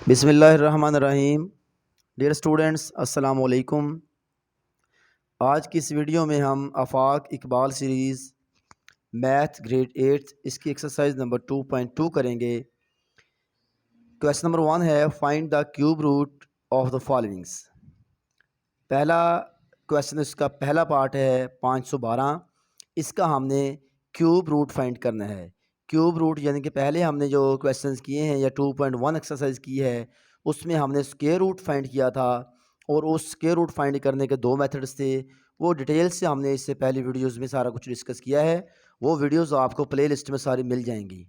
बिस्मिल्लाहिर्रहमानिर्रहीम। Dear students, अस्सलाम वालेकुम। आज की इस वीडियो में हम आफाक इकबाल सीरीज़ मैथ ग्रेड 8 इसकी एक्सरसाइज नंबर 2.2 करेंगे। क्वेश्चन नंबर 1 है find the cube root of the followings. पहला क्वेश्चन, इसका पहला पार्ट है 512। इसका हमने क्यूब रूट फाइंड करना है। क्यूब रूट यानी कि पहले हमने जो क्वेश्चंस किए हैं या 2.1 एक्सरसाइज की है उसमें हमने स्क्वायर रूट फाइंड किया था, और उस स्क्वायर रूट फाइंड करने के दो मेथड्स थे। वो डिटेल से हमने इससे पहले वीडियोस में सारा कुछ डिस्कस किया है। वो वीडियोस आपको प्ले लिस्ट में सारी मिल जाएंगी।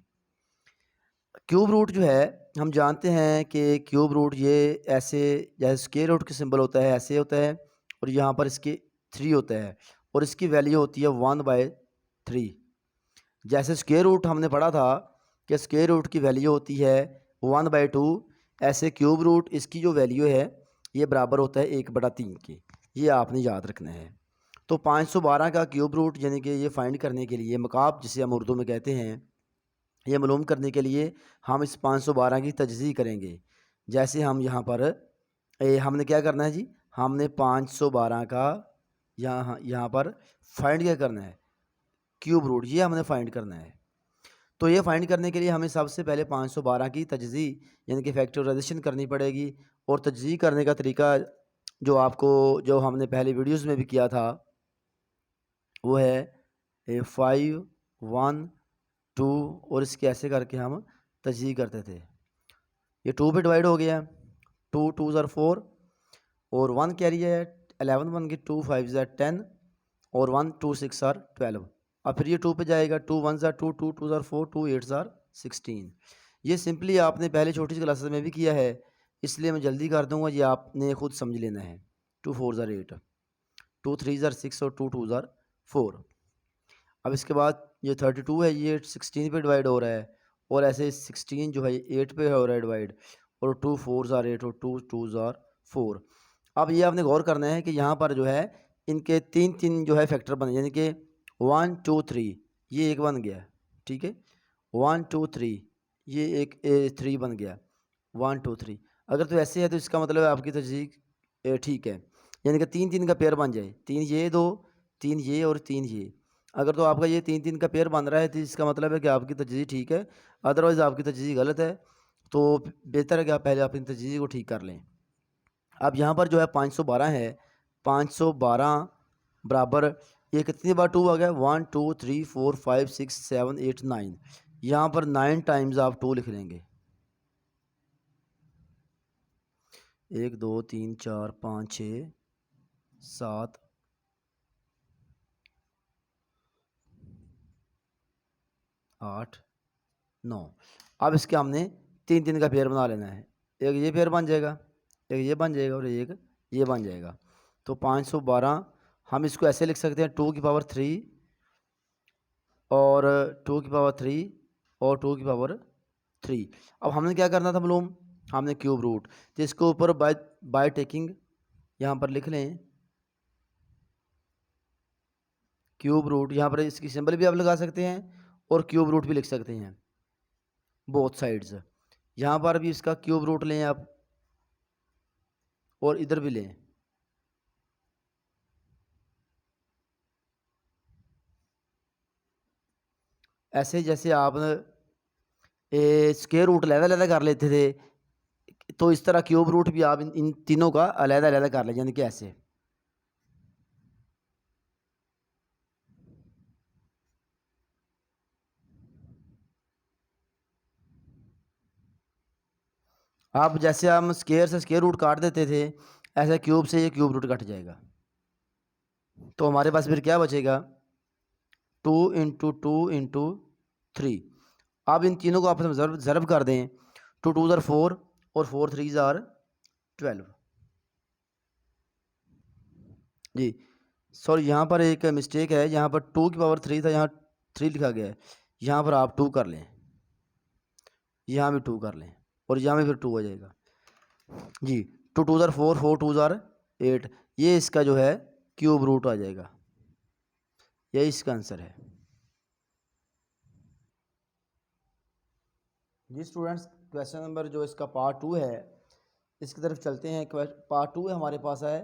क्यूब रूट जो है, हम जानते हैं कि क्यूब रूट ये ऐसे, जैसे स्क्वायर रूट का सिंबल होता है ऐसे होता है, और यहाँ पर इसके 3 होता है, और इसकी वैल्यू होती है 1/3। जैसे स्क्वायर रूट हमने पढ़ा था कि स्क्वायर रूट की वैल्यू होती है 1/2, ऐसे क्यूब रूट इसकी जो वैल्यू है ये बराबर होता है 1/3 के। ये आपने याद रखना है। तो 512 का क्यूब रूट यानी कि ये फाइंड करने के लिए, मकाब जिसे हम उर्दू में कहते हैं, ये मालूम करने के लिए हम इस 512 की तजज़ी करेंगे। जैसे हम यहाँ पर हमने क्या करना है जी, हमने 512 का यहाँ पर फाइंड क्या करना है, क्यूब रूट, ये हमने फाइंड करना है। तो ये फाइंड करने के लिए हमें सबसे पहले 512 की तजज़ी यानी कि फैक्टराइजेशन करनी पड़ेगी। और तजज़ी करने का तरीका जो हमने पहले वीडियोस में भी किया था वो है 5 1 2, और इसके ऐसे करके हम तजज़ी करते थे। ये 2 पे डिवाइड हो गया, 2 2 ज़ार 4, और 1 कैरी है 11 बन गई, 2 5 ज़ार 10, और 1 2 6 ज़ार 12। अब फिर ये 2 पे जाएगा, 2 1 ज़ार 2, 2 2 ज़ार 4, 2 8 ज़ार 16। ये सिंपली आपने पहले छोटी सी क्लासेस में भी किया है, इसलिए मैं जल्दी कर दूंगा, ये आपने खुद समझ लेना है। 2 4 ज़ार 8, 2 3 ज़ार 6, और 2 2 ज़ार 4। अब इसके बाद ये 32 है, ये 16 पे डिवाइड हो रहा है, और ऐसे 16 जो है 8 पे हो रहा है डिवाइड, और 2 4 ज़ार 8, और 2 2 ज़ार 4। अब ये आपने गौर करना है कि यहाँ पर जो है इनके तीन तीन जो है फैक्टर बने, यानी कि 1 2 3, ये एक बन गया, ठीक है। 1 2 3, ये एक 3 बन गया, 1 2 3। अगर तो ऐसे है तो इसका मतलब है आपकी तस्दीक ठीक है, यानी कि तीन तीन का पेयर बन जाए, 3 ये 2, 3 ये, और 3 ये। अगर तो आपका ये 3 3 का पेयर बन रहा है तो इसका मतलब है कि आपकी तजज़ी ठीक है, अदरवाइज़ आपकी तजज़ी गलत है। तो बेहतर है कि आप पहले अपनी तजज़ी को ठीक कर लें। अब यहाँ पर जो है 512 है, 512 बराबर ये कितनी बार 2 आ गया, 1 2 3 4 5 6 7 8 9। यहाँ पर 9 टाइम्स आप 2 लिख लेंगे। 1 2 3 4 5 6 7 8 9। अब इसके हमने तीन तीन का पेयर बना लेना है। एक ये पेयर बन जाएगा, एक ये बन जाएगा, और एक ये बन जाएगा। तो 512 हम इसको ऐसे लिख सकते हैं, 2 की पावर 3, और 2 की पावर 3, और 2 की पावर 3। अब हमने क्या करना था मालूम, हमने क्यूब रूट, तो इसको ऊपर बाय टेकिंग यहाँ पर लिख लें क्यूब रूट। यहाँ पर इसकी सिंबल भी आप लगा सकते हैं, और क्यूब रूट भी लिख सकते हैं बोथ साइड्स। यहाँ पर भी इसका क्यूब रूट लें आप, और इधर भी लें। ऐसे जैसे आप स्क्वायर रूट अलग-अलग कर लेते थे, तो इस तरह क्यूब रूट भी आप इन तीनों का अलग-अलग कर लें, यानी कि ऐसे। आप जैसे हम स्क्वायर से स्क्वायर रूट काट देते थे, ऐसे क्यूब से ये क्यूब रूट कट जाएगा। तो हमारे पास फिर क्या बचेगा, 2 इंटू 2 इंटू 3। अब इन तीनों को आपस में ज़रब कर दें, 2 2 ज़ार 4, और 4 3 ज़ार 12। जी सॉरी, यहाँ पर एक मिस्टेक है, यहाँ पर 2 की पावर 3 था, यहाँ 3 लिखा गया है। यहाँ पर आप 2 कर लें, यहाँ भी 2 कर लें, और यहाँ में फिर 2 हो जाएगा जी। 2 2 ज़ार 4, 4 2 ज़ार 8, ये इसका जो है क्यूब रूट आ जाएगा। यही इसका आंसर है जी। स्टूडेंट्स, क्वेश्चन नंबर जो इसका पार्ट 2 है इसकी तरफ चलते हैं। पार्ट 2 है हमारे पास है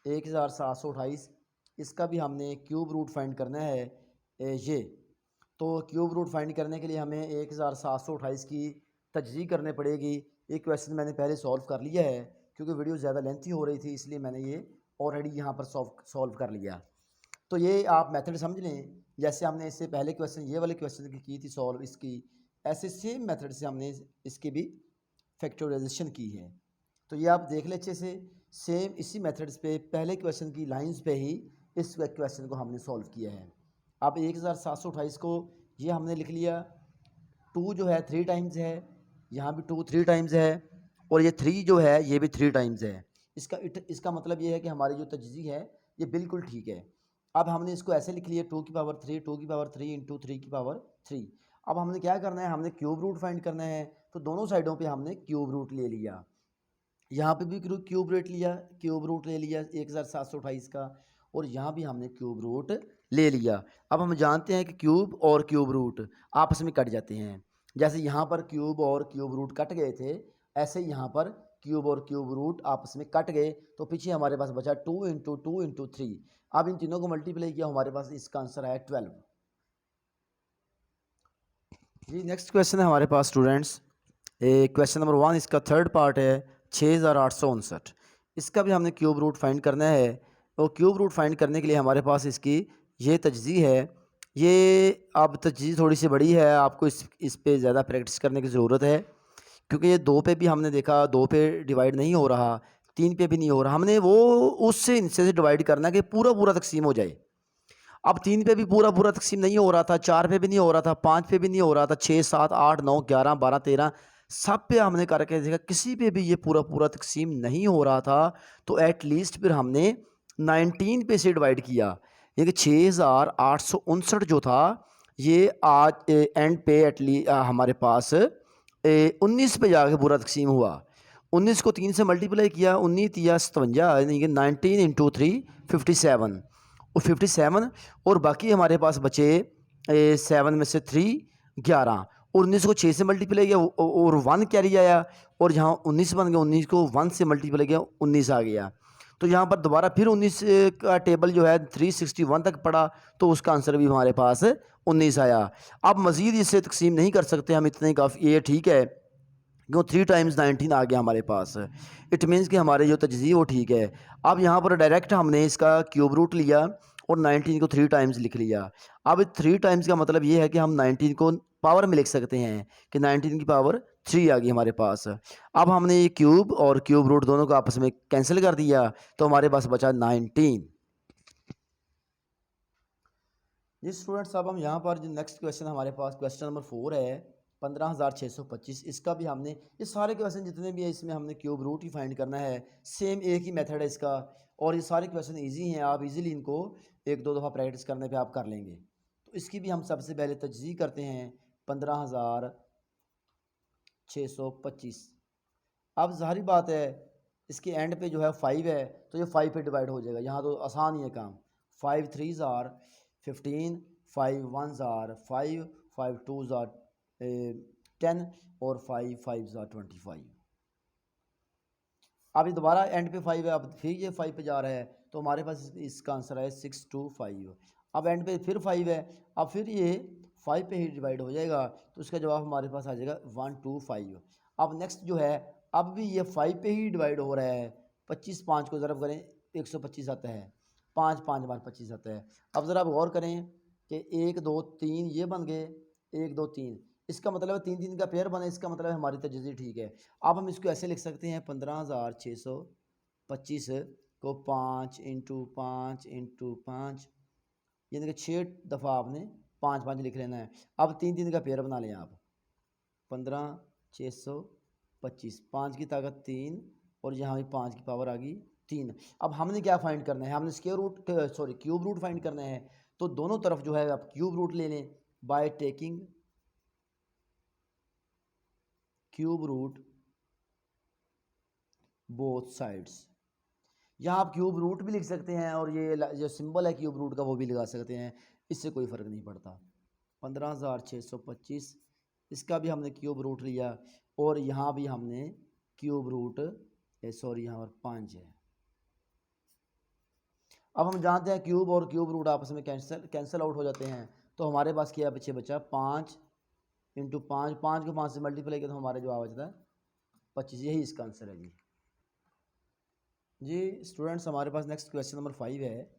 1728। इसका भी हमने क्यूब रूट फाइंड करना है। ये तो क्यूब रूट फाइंड करने के लिए हमें 1728 की तजज़ीह करनी पड़ेगी। ये क्वेश्चन मैंने पहले सॉल्व कर लिया है क्योंकि वीडियो ज़्यादा लेंथी हो रही थी, इसलिए मैंने ये ऑलरेडी यहाँ पर सॉल्व कर लिया। तो ये आप मेथड समझ लें, जैसे हमने इससे पहले क्वेश्चन ये वाले क्वेश्चन की थी सॉल्व, इसकी ऐसे सेम मेथड से हमने इसकी भी फैक्टराइजेशन की है। तो ये आप देख लें अच्छे से, सेम इसी मेथड्स पे पहले क्वेश्चन की लाइंस पे ही इस क्वेश्चन को हमने सॉल्व किया है। अब 1728 को ये हमने लिख लिया, 2 जो है 3 टाइम्स है, यहाँ भी 2 3 टाइम्स है, और ये 3 जो है ये भी 3 टाइम्स है। इसका मतलब ये है कि हमारी जो तजज़ीह है ये बिल्कुल ठीक है। अब हमने इसको ऐसे लिख लिया 2 की पावर 3, 2 की पावर 3 इंटू 3 की पावर 3। अब हमने क्या करना है, हमने क्यूब रूट फाइंड करना है। तो दोनों साइडों पे हमने क्यूब रूट ले लिया, यहाँ पे भी क्यूब रूट ले लिया 1728 का, और यहाँ भी हमने क्यूब रूट ले लिया। अब हम जानते हैं कि क्यूब और क्यूब रूट आपस में कट जाते हैं। जैसे यहाँ पर क्यूब और क्यूब रूट कट गए थे, ऐसे यहाँ पर क्यूब और क्यूब रूट आपस में कट गए, तो पीछे हमारे पास बचा 2 इंटू 2 इंटू 3। अब इन तीनों को मल्टीप्लाई किया, हमारे पास इसका आंसर है 12। जी नेक्स्ट क्वेश्चन है हमारे पास स्टूडेंट्स, क्वेश्चन नंबर 1, इसका थर्ड पार्ट है 6859। इसका भी हमने क्यूब रूट फाइंड करना है। और क्यूब रूट फाइंड करने के लिए हमारे पास इसकी ये तजज़ीह है। ये अब तजज़ीह थोड़ी सी बड़ी है, आपको इस पे ज़्यादा प्रैक्टिस करने की ज़रूरत है, क्योंकि ये 2 पे भी हमने देखा 2 पे डिवाइड नहीं हो रहा, 3 पे भी नहीं हो रहा। हमने वो उससे इनसे से डिवाइड करना कि पूरा पूरा तकसीम हो जाए। अब 3 पे भी पूरा पूरा तकसीम नहीं हो रहा था, 4 पे भी नहीं हो रहा था, 5 पे भी नहीं हो रहा था, 6 7 8 9 11 12 13 सब पे हमने करके देखा, किसी पे भी ये पूरा पूरा तकसीम नहीं हो रहा था। तो एटलीस्ट फिर हमने 19 पे से डिवाइड किया, ये कि 6859 जो था ये आज एंड पे एटलीस्ट हमारे पास 19 पे जाके पूरा तकसीम हुआ। 19 को 3 से मल्टीप्लाई किया, 19 या 57, यानी कि 19 इंटू 3 57, और 57, और बाकी हमारे पास बचे 7 में से 3 11, और 19 को 6 से मल्टीप्लाई किया और 1 कैरी आया, और यहाँ 19 बन गया, 19 को 1 से मल्टीप्लाई किया 19 आ गया। तो यहाँ पर दोबारा फिर 19 का टेबल जो है 361 तक पड़ा, तो उसका आंसर भी हमारे पास 19 आया। अब मज़ीद इससे तकसीम नहीं कर सकते हम, इतने काफ़ी ये ठीक है, क्यों 3 टाइम्स 19 आ गया हमारे पास। इट मीन्स कि हमारे जो तजज़ीह वो ठीक है। अब यहाँ पर डायरेक्ट हमने इसका क्यूब रूट लिया और 19 को 3 टाइम्स लिख लिया। अब 3 टाइम्स का मतलब ये है कि हम 19 को पावर में लिख सकते हैं कि 19 की पावर 3 आ गई हमारे पास। अब हमने ये क्यूब और क्यूब रूट दोनों को आपस में कैंसिल कर दिया, तो हमारे पास बचा 19। जी स्टूडेंट्स, अब हम यहाँ पर जो नेक्स्ट क्वेश्चन हमारे पास क्वेश्चन नंबर 4 है 15625। इसका भी हमने, ये सारे क्वेश्चन जितने भी है इसमें हमने क्यूब रूट ही फाइंड करना है। सेम एक ही मेथड है इसका, और ये सारे क्वेश्चन इजी हैं, आप इजीली इनको 1-2 दफ़ा प्रैक्टिस करने पे आप कर लेंगे। तो इसकी भी हम सबसे पहले तजज़ीह करते हैं 15625। अब ज़ाहिर बात है इसके एंड पे जो है 5 है, तो ये 5 पे डिवाइड हो जाएगा। यहाँ तो आसान ही है काम। 5 3s are 15, 5 1s are 5, 5 2s are 10, और 5 5s आर 25। अब ये दोबारा एंड पे 5 है, अब फिर ये 5 पे जा रहा है, तो हमारे पास इसका आंसर है 625। अब एंड पे फिर 5 है, अब फिर ये 5 पे ही डिवाइड हो जाएगा, तो इसका जवाब हमारे पास आ जाएगा 125। अब नेक्स्ट जो है, अब भी ये 5 पे ही डिवाइड हो रहा है। 25 5 को ज़रा करें 125 आता है, 5 5 बार 25 आता है। अब ज़रा आप गौर करें कि 1 2 3 ये बन गए, 1 2 3, इसका मतलब है 3 3 का पेयर बने, इसका मतलब है हमारी तजज़ीह ठीक है। अब हम इसको ऐसे लिख सकते हैं 15625 को 5 इंटू 5 इंटू 5, यानी कि 6 दफ़ा आपने 5 5 लिख लेना है। अब 3 3 का पेयर बना लें आप, 15625, 5 की ताकत 3, और यहाँ भी 5 की पावर आ गई 3। अब हमने क्या फाइंड करना है, हमने क्यूब रूट फाइंड करना है। तो दोनों तरफ जो है आप क्यूब रूट ले लें by taking cube root both sides. यहाँ आप क्यूब रूट भी लिख सकते हैं, और ये जो सिंबल है क्यूब रूट का वो भी लगा सकते हैं, इससे कोई फ़र्क नहीं पड़ता। 15625, इसका भी हमने क्यूब रूट लिया, और यहाँ भी हमने क्यूब रूट सॉरी यहाँ पर 5 है। अब हम जानते हैं क्यूब और क्यूब रूट आपस में कैंसिल आउट हो जाते हैं, तो हमारे पास क्या पीछे बचा 5 इंटू 5, 5 को 5 से मल्टीप्लाई किया तो हमारे जो आ बचता है 25। यही इसका आंसर है जी स्टूडेंट्स। हमारे पास नेक्स्ट क्वेश्चन नंबर 5 है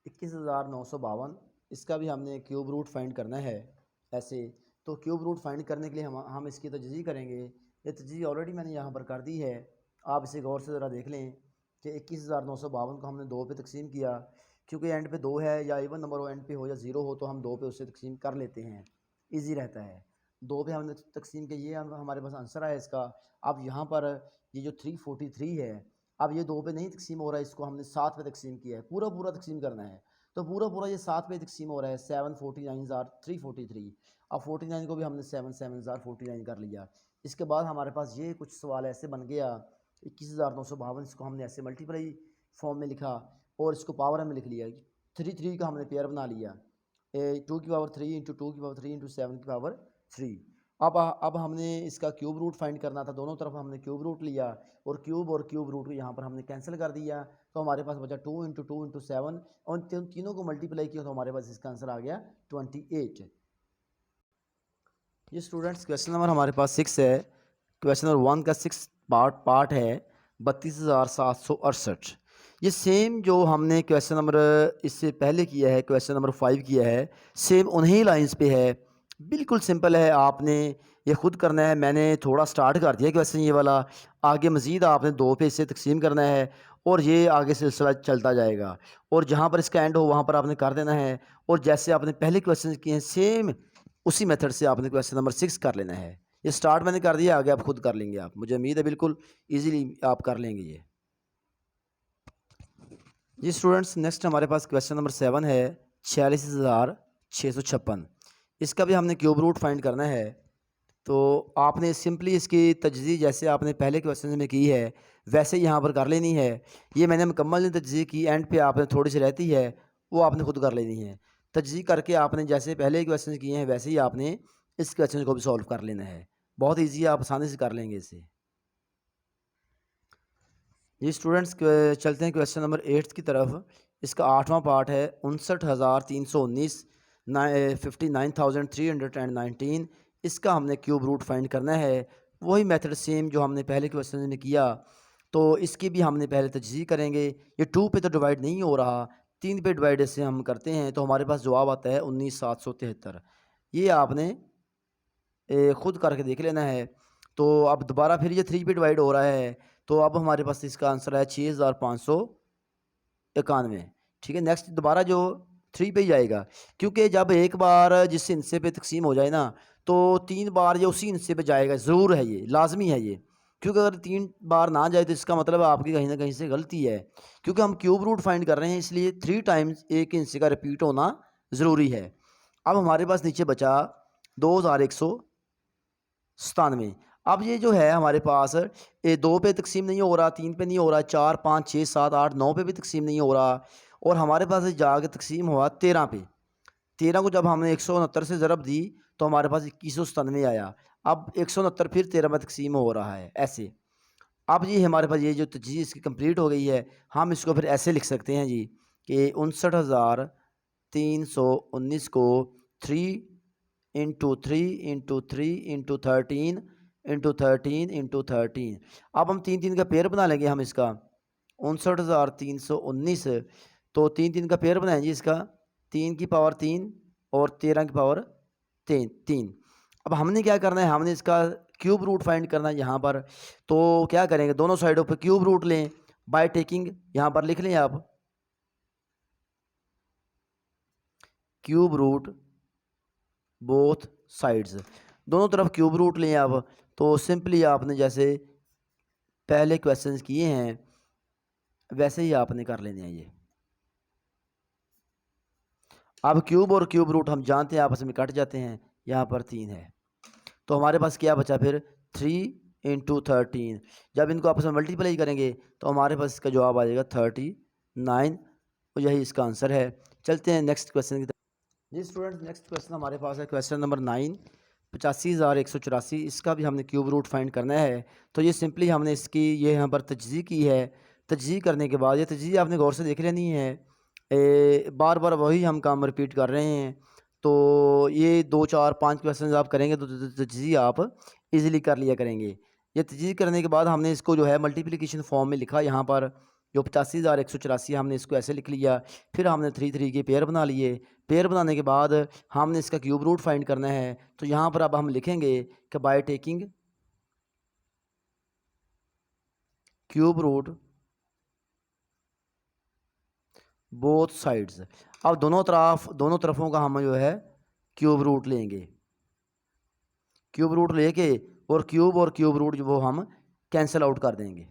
21,952। इसका भी हमने क्यूब रूट फाइंड करना है ऐसे। तो क्यूब रूट फाइंड करने के लिए हम इसकी तजज़ी करेंगे। ये तजज़ी ऑलरेडी मैंने यहाँ पर कर दी है, आप इसे गौर से ज़रा देख लें कि 21,952 को हमने 2 पे तकसीम किया, क्योंकि एंड पे 2 है, या इवन नंबर हो एंड पे हो या ज़ीरो हो, तो हम 2 पे उससे तकसीम कर लेते हैं, ईजी रहता है। 2 पे हमने तकसीम किया, ये हमारे पास आंसर है इसका। अब यहाँ पर ये जो 343 है, अब ये 2 पे नहीं तकसीम हो रहा है, इसको हमने 7 पे तकसीम किया है, पूरा पूरा तकसीम करना है। तो पूरा पूरा ये 7 पे तकसीम हो रहा है, 749 ज़ार 343। अब 49 को भी हमने 7 ज़ार 49 कर लिया। इसके बाद हमारे पास ये कुछ सवाल ऐसे बन गया 21,952, इसको हमने ऐसे मल्टीप्लाई फॉर्म में लिखा और इसको पावर में लिख लिया। 3 का हमने पेयर बना लिया, 2 की पावर 3 इंटू 2 की पावर 3 इंटू 7 की पावर 3। अब हमने इसका क्यूब रूट फाइंड करना था, दोनों तरफ हमने क्यूब रूट लिया और क्यूब रूट को यहाँ पर हमने कैंसिल कर दिया, तो हमारे पास बचा 2 इंटू 2 इंटू 7 और तीनों को मल्टीप्लाई किया तो हमारे पास इसका आंसर आ गया 28। ये स्टूडेंट्स क्वेश्चन नंबर हमारे पास 6 है। क्वेश्चन नंबर 1 का 6 पार्ट है 32,768। ये सेम जो हमने क्वेश्चन नंबर इससे पहले किया है, क्वेश्चन नंबर 5 किया है, सेम उन्हीं लाइंस पे है, बिल्कुल सिंपल है। आपने ये खुद करना है, मैंने थोड़ा स्टार्ट कर दिया क्वेश्चन ये वाला, आगे मज़ीद आपने 2 पे इससे तकसीम करना है और ये आगे सिलसिला चलता जाएगा, और जहाँ पर इसका एंड हो वहाँ पर आपने कर देना है। और जैसे आपने पहले क्वेश्चन किए हैं सेम उसी मेथड से आपने क्वेश्चन नंबर 6 कर लेना है। ये स्टार्ट मैंने कर दिया, आगे आप खुद कर लेंगे, आप मुझे उम्मीद है बिल्कुल इजीली आप कर लेंगे ये। जी स्टूडेंट्स नेक्स्ट हमारे पास क्वेश्चन नंबर 7 है 46,656। इसका भी हमने क्यूब रूट फाइंड करना है। तो आपने सिंपली इसकी तजज़ी जैसे आपने पहले क्वेश्चन में की है वैसे यहाँ पर कर लेनी है। ये मैंने मुकम्मल तजज़ी की, एंड पे आपने थोड़ी सी रहती है वो आपने खुद कर लेनी है। तजज़ी करके आपने जैसे पहले क्वेश्चन किए हैं वैसे ही आपने इस क्वेश्चन को भी सॉल्व कर लेना है, बहुत ईजी है, आप आसानी से कर लेंगे इसे। ये स्टूडेंट्स चलते हैं क्वेश्चन नंबर 8 की तरफ। इसका 8वां पार्ट है 59,319 59,319। इसका हमने क्यूब रूट फाइंड करना है, वही मेथड सेम जो हमने पहले क्वेश्चन में किया। तो इसकी भी हमने पहले तजज़ी करेंगे। ये 2 पे तो डिवाइड नहीं हो रहा, 3 पे डिवाइड से हम करते हैं तो हमारे पास जवाब आता है 19,773। ये आपने ख़ुद करके देख लेना है। तो अब दोबारा फिर ये 3 पे डिवाइड हो रहा है, तो अब हमारे पास इसका आंसर है 6,591। ठीक है, नेक्स्ट दोबारा जो 3 पे ही जाएगा, क्योंकि जब एक बार जिस हिस्से पे तकसीम हो जाए ना तो 3 बार ये उसी हिस्से पे जाएगा, ज़रूर है ये, लाजमी है ये। क्योंकि अगर 3 बार ना जाए तो इसका मतलब आपकी कहीं ना कहीं से गलती है, क्योंकि हम क्यूब रूट फाइंड कर रहे हैं इसलिए 3 टाइम्स एक हिस्से का रिपीट होना ज़रूरी है। अब हमारे पास नीचे बचा 2,197। अब ये जो है हमारे पास ये 2 पे तकसीम नहीं हो रहा, 3 पे नहीं हो रहा, 4 5 6 7 8 9 पे भी तकसीम नहीं हो रहा, और हमारे पास जाके तकसीम हुआ 13 पे। 13 को जब हमने 169 से ज़रब दी तो हमारे पास 2197 आया। अब 169 फिर 13 में तकसीम हो रहा है ऐसे। अब ये हमारे पास ये जो तजज़ीज़ इसकी कंप्लीट हो गई है, हम इसको फिर ऐसे लिख सकते हैं जी कि 59,319 को 3 into 3 into 3 into 13 into 13 into 13। अब हम 3 3 का पेयर बना लेंगे हम इसका 59,319। तो 3 3 का पेयर बनाएंगे इसका, 3 की पावर 3 और 13 की पावर 3। अब हमने क्या करना है, हमने इसका क्यूब रूट फाइंड करना है यहाँ पर। तो क्या करेंगे, दोनों साइडों पर क्यूब रूट लें बाय टेकिंग, यहाँ पर लिख लें आप क्यूब रूट बोथ साइड्स, दोनों तरफ क्यूब रूट लें आप। तो सिंपली आपने जैसे पहले क्वेश्चंस किए हैं वैसे ही आपने कर लेने हैं ये। अब क्यूब और क्यूब रूट हम जानते हैं आपस में कट जाते हैं, यहाँ पर 3 है, तो हमारे पास क्या बचा फिर 3 इंटू 13। जब इनको आपस में मल्टीप्लाई करेंगे तो हमारे पास इसका जवाब आ जाएगा 39, और यही इसका आंसर है। चलते हैं नेक्स्ट क्वेश्चन की तरफ। जी स्टूडेंट नेक्स्ट क्वेश्चन हमारे पास है क्वेश्चन नंबर 9 85,184, इसका भी हमने क्यूब रूट फाइंड करना है। तो ये सिंपली हमने इसकी ये यहाँ पर तजज़ी की है। तजज़ी करने के बाद ये तजज़ी आपने गौर से देख लेनी है, बार बार वही हम काम रिपीट कर रहे हैं। तो ये 2 4 5 क्वेश्चन आप करेंगे तो तजज़ी आप इजीली कर लिया करेंगे। ये तजज़ी करने के बाद हमने इसको जो है मल्टीप्लिकेशन फॉर्म में लिखा यहाँ पर, जो 85,184 हमने इसको ऐसे लिख लिया। फिर हमने 3 3 के पेयर बना लिए। पेयर बनाने के बाद हमने इसका क्यूब रूट फाइंड करना है। तो यहाँ पर अब हम लिखेंगे कि by taking cube root both sides. अब दोनों तरफों का हम जो है क्यूब रूट लेंगे। क्यूब रूट लेके और क्यूब रूट जो वो हम कैंसिल आउट कर देंगे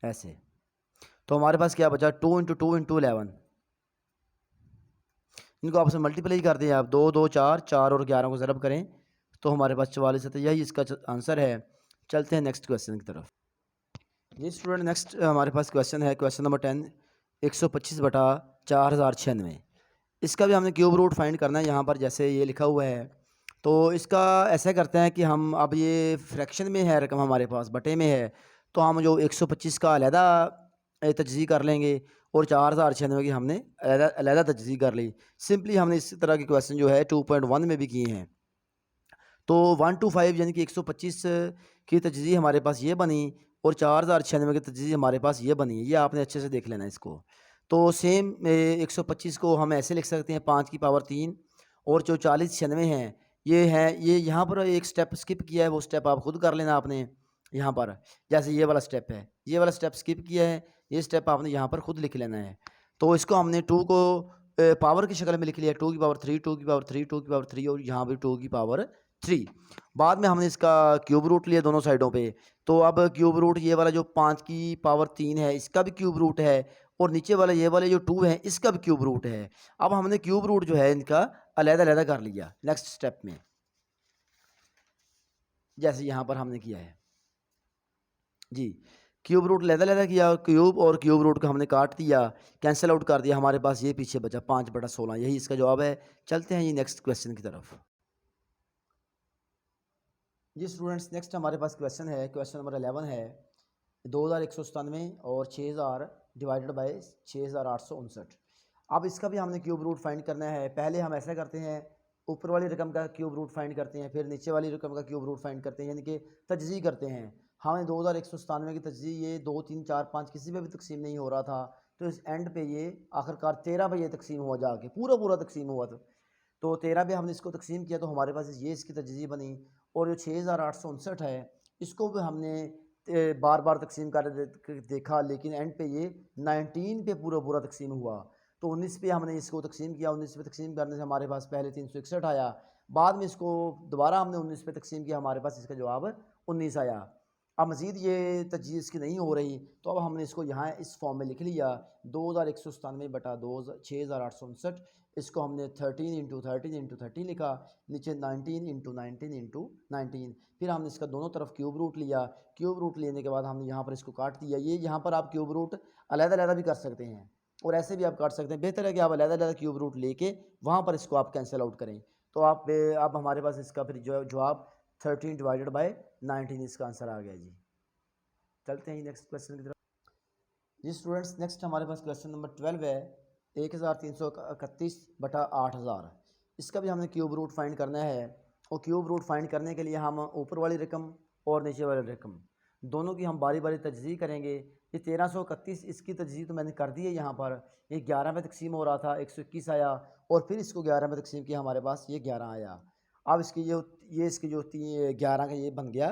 ऐसे। तो हमारे पास क्या बचा, 2 इंटू 2 इंटू 11। इनको आपस में मल्टीप्लाई कर दें आप, 2 2 4 4 और 11 को ज़रब करें तो हमारे पास 44 आता है। यही इसका आंसर है। चलते हैं नेक्स्ट क्वेश्चन की तरफ। जी स्टूडेंट, नेक्स्ट हमारे पास क्वेश्चन है, क्वेश्चन नंबर 10, 125 बटा 4096। इसका भी हमने क्यूब रूट फाइंड करना है। यहाँ पर जैसे ये लिखा हुआ है, तो इसका ऐसा करते हैं कि हम अब ये फ्रैक्शन में है रकम, हमारे पास बटे में है, तो हम जो 125 का अलहदा तजज़ी कर लेंगे और 4096 की हमने अलहदा तजज़ी कर ली। सिंपली हमने इस तरह के क्वेश्चन जो है 2.1 में भी किए हैं। तो 1 to 5 यानी कि 125 की तजज़ी हमारे पास ये बनी और 4096 की तजज़ी हमारे पास ये बनी है। ये आपने अच्छे से देख लेना है इसको। तो सेम 125 को हम ऐसे लिख सकते हैं 5 की पावर 3, और जो 4096 हैं ये हैं, ये यहाँ पर एक स्टेप स्किप किया है, वो स्टेप आप खुद कर लेना आपने यहाँ पर। जैसे ये वाला स्टेप है, ये वाला स्टेप स्किप किया है, ये स्टेप आपने यहाँ पर खुद लिख लेना है। तो इसको हमने 2 को पावर की शक्ल में लिख लिया, 2 की पावर 3, 2 की पावर 3, 2 की पावर 3, और यहाँ भी 2 की पावर 3। बाद में हमने इसका क्यूब रूट लिया दोनों साइडों पे। तो अब क्यूब रूट ये वाला जो 5 की पावर 3 है इसका भी क्यूब रूट है, और नीचे वाला ये वाले जो 2 है इसका भी क्यूब रूट है। अब हमने क्यूब रूट जो है इनका अलग-अलग कर लिया नेक्स्ट स्टेप में, जैसे यहाँ पर हमने किया है जी। क्यूब रूट अलग-अलग किया, और क्यूब रूट को हमने काट दिया, कैंसिल आउट कर दिया। हमारे पास ये पीछे बचा 5/16। यही इसका जवाब है। चलते हैं ये नेक्स्ट क्वेश्चन की तरफ। जी स्टूडेंट्स, नेक्स्ट हमारे पास क्वेश्चन है, क्वेश्चन नंबर 11 है, 2197 और 6000 डिवाइडेड बाय 6859। अब इसका भी हमने क्यूब रूट फाइंड करना है। पहले हम ऐसा करते हैं, ऊपर वाली रकम का क्यूब रूट फाइंड करते हैं, फिर नीचे वाली रकम का क्यूब रूट फाइंड करते हैं, यानी कि तजज़ी करते हैं। हमें 2197 की तजज़ी ये 2 3 4 5 किसी पे भी तकसीम नहीं हो रहा था, तो इस एंड पे ये आखिरकार 13 पे ये तकसीम हुआ, जाके पूरा पूरा तकसीम हुआ। तो 13 पे हमने इसको तकसीम किया तो हमारे पास ये इसकी तजज़ी बनी। और जो 6859 है इसको भी हमने बार बार तकसीम कर देखा, लेकिन एंड पे ये 19 पे पूरा पूरा तकसीम हुआ। तो 19 पे हमने इसको तकसीम किया। 19 पे तकसीम करने से हमारे पास पहले 361 आया, बाद में इसको दोबारा हमने 19 पे तकसीम किया, हमारे पास इसका जवाब 19 आया। अब मज़ीद ये तजज़ी इसकी नहीं हो रही, तो अब हमने इसको यहाँ इस फॉर्म में लिख लिया, 2197 बटा 6859। इसको हमने 13 इंटू 13 इंटू 30 लिखा, नीचे 19 इंटू 19 इंटू 19। फिर हमने इसका दोनों तरफ क्यूब रूट लिया। क्यूब रूट लेने के बाद हमने यहाँ पर इसको काट दिया। ये यहाँ पर आप क्यूब रूट अलग-अलग भी कर सकते हैं और ऐसे भी आप काट सकते हैं। बेहतर है कि आप अलग-अलग क्यूब रूट लेके वहाँ पर इसको आप कैंसिल आउट करें। तो आप अब हमारे पास इसका फिर जवाब 13 डिवाइडेड बाय 19 इसका आंसर आ गया जी। चलते हैं नेक्स्ट क्वेश्चन की तरफ। जी स्टूडेंट्स, नेक्स्ट हमारे पास क्वेश्चन नंबर 12 है, 1331 बटा 8000। इसका भी हमने क्यूब रूट फाइंड करना है। और क्यूब रूट फाइंड करने के लिए हम ऊपर वाली रकम और नीचे वाली रकम दोनों की हम बारी बारी तजज़ी करेंगे। ये 1331 इसकी तजज़ी तो मैंने कर दी है यहाँ पर। ये 11 में तकसीम हो रहा था, 121 आया, और फिर इसको 11 में तकसीम किया, हमारे पास ये 11 आया। अब इसकी ये इसकी जो 11 का ये बन गया,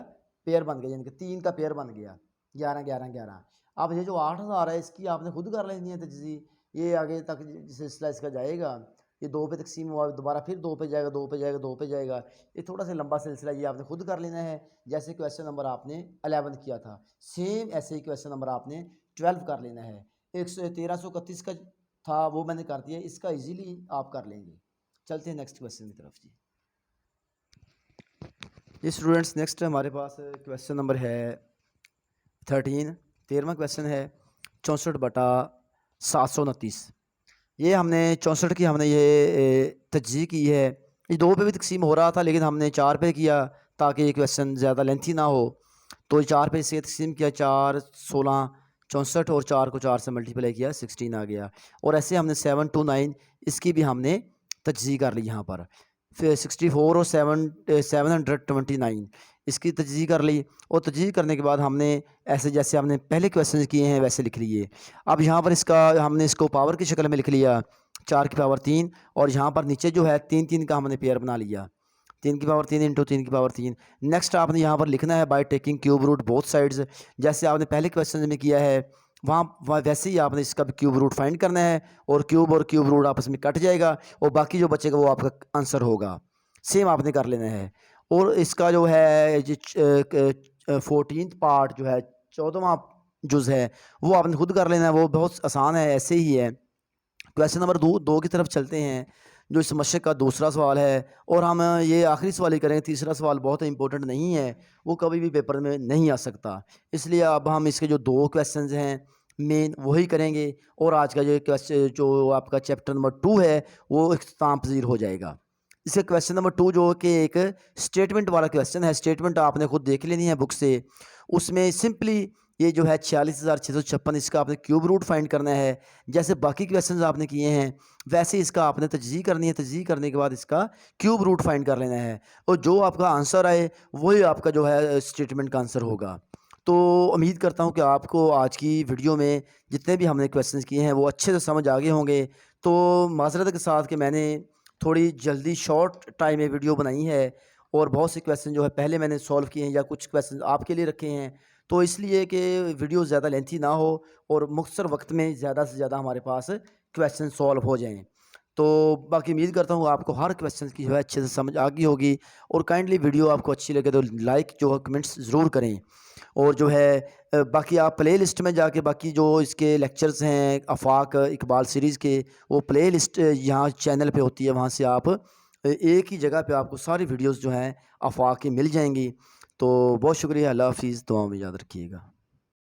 पेयर बन गया, यानी कि 3 का पेयर बन गया, 11 11 11। अब ये जो 8000 है इसकी आपने खुद कर लेनी है तजज़ी। ये आगे तक सिलसिला इसका जाएगा, ये 2 पे तकसीम हुआ, दोबारा फिर 2 पे जाएगा, 2 पे जाएगा, 2 पे जाएगा। ये थोड़ा सा लंबा सिलसिला, ये आपने खुद कर लेना है। जैसे क्वेश्चन नंबर आपने 11 किया था, सेम ऐसे ही क्वेश्चन नंबर आपने 12 कर लेना है। 1331 का था वो मैंने कर दिया, इसका इजीली आप कर लेंगे। चलते हैं नेक्स्ट क्वेश्चन की तरफ जी। जी स्टूडेंट्स, नेक्स्ट हमारे पास क्वेश्चन नंबर है 13वां क्वेश्चन है, 64 बटा 729। ये हमने 64 की हमने ये तजज़ीह की है। ये 2 पे भी तक़सीम हो रहा था, लेकिन हमने 4 पे किया ताकि ये क्वेश्चन ज़्यादा लेंथी ना हो। तो 4 पे इसे तक़सीम किया, 4, 16, 64 और 4 को 4 से मल्टीप्लाई किया, 16 आ गया। और ऐसे हमने 7 to 9 इसकी भी हमने तजज़ीह कर ली यहाँ पर। फिर 64 और 729 इसकी तजज़ीह कर ली, और तजज़ीह करने के बाद हमने ऐसे जैसे हमने पहले क्वेश्चन किए हैं वैसे लिख लिए। अब यहाँ पर इसका हमने इसको पावर की शक्ल में लिख लिया, 4 की पावर 3, और यहाँ पर नीचे जो है 3 का हमने पेयर बना लिया, 3 की पावर 3 इंटू 3 की पावर 3। नेक्स्ट आपने यहाँ पर लिखना है by taking cube root both sides, जैसे आपने पहले क्वेश्चन में किया है वहाँ वैसे ही आपने इसका भी क्यूब रूट फाइंड करना है, और क्यूब रूट आपस में कट जाएगा, और बाकी जो बचेगा वो आपका आंसर होगा। सेम आपने कर लेना है। और इसका जो है 14th पार्ट जो है, 14वां जुज़ है, वो आपने खुद कर लेना है, वो बहुत आसान है, ऐसे ही है। क्वेश्चन नंबर 2 की तरफ चलते हैं, जो इस मशक का दूसरा सवाल है, और हम ये आखिरी सवाल ही करेंगे। तीसरा सवाल बहुत इंपॉर्टेंट नहीं है, वो कभी भी पेपर में नहीं आ सकता, इसलिए अब हम इसके जो 2 क्वेश्चंस हैं मेन वही करेंगे, और आज का जो क्वेश्चन जो आपका चैप्टर नंबर 2 है वो इख्तिताम पज़ीर हो जाएगा। इसका क्वेश्चन नंबर 2 जो कि एक स्टेटमेंट वाला क्वेश्चन है, स्टेटमेंट आपने खुद देख लेनी है बुक से। उसमें सिंपली ये जो है 46,656 इसका आपने क्यूब रूट फाइंड करना है। जैसे बाकी क्वेश्चंस आपने किए हैं वैसे इसका आपने तजज़ीह करनी है, तजज़ीह करने के बाद इसका क्यूब रूट फाइंड कर लेना है, और जो आपका आंसर आए वही आपका जो है स्टेटमेंट का आंसर होगा। तो उम्मीद करता हूँ कि आपको आज की वीडियो में जितने भी हमने क्वेश्चंस किए हैं वो अच्छे से समझ आ गए होंगे। तो माज़रत के साथ कि मैंने थोड़ी जल्दी शॉर्ट टाइम में वीडियो बनाई है, और बहुत से क्वेश्चन जो है पहले मैंने सॉल्व किए हैं या कुछ क्वेश्चन आपके लिए रखे हैं, तो इसलिए कि वीडियो ज़्यादा लेंथी ना हो और मुख्तसर वक्त में ज़्यादा से ज़्यादा हमारे पास क्वेश्चन सॉल्व हो जाएँ। तो बाकी उम्मीद करता हूँ आपको हर क्वेश्चन की जो है अच्छे से समझ आ गई होगी, और काइंडली वीडियो आपको अच्छी लगे तो लाइक जो है कमेंट्स ज़रूर करें। और जो है बाकी आप प्ले लिस्ट में जाके बाकी जो इसके लेक्चर्स हैं आफाक इकबाल सीरीज़ के, वो प्ले लिस्ट यहाँ चैनल पे होती है, वहाँ से आप एक ही जगह पे आपको सारी वीडियोस जो हैं आफाक की मिल जाएंगी। तो बहुत शुक्रिया, अल्लाह हाफिज़, दुआ में याद रखिएगा।